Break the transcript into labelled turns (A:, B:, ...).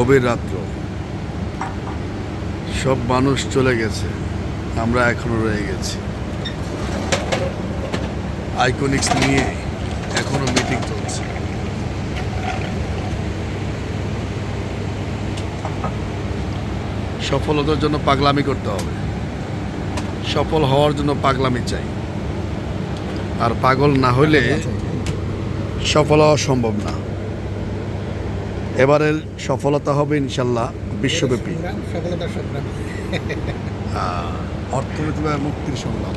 A: গভীর রাত্র, সব মানুষ চলে গেছে, আমরা এখনো রয়ে গেছি। আইকনিক্স নিয়ে এখনো মিটিং চলছে। সফলতার জন্য পাগলামি করতে হবে, সফল হওয়ার জন্য পাগলামি চাই, আর পাগল না হলে সফল হওয়া সম্ভব না। এবারের সফলতা হবে ইনশাল্লাহ বিশ্বব্যাপী।
B: সফলতার সংগ্রাম,
A: অর্থনৈতিক মুক্তির সংগ্রাম।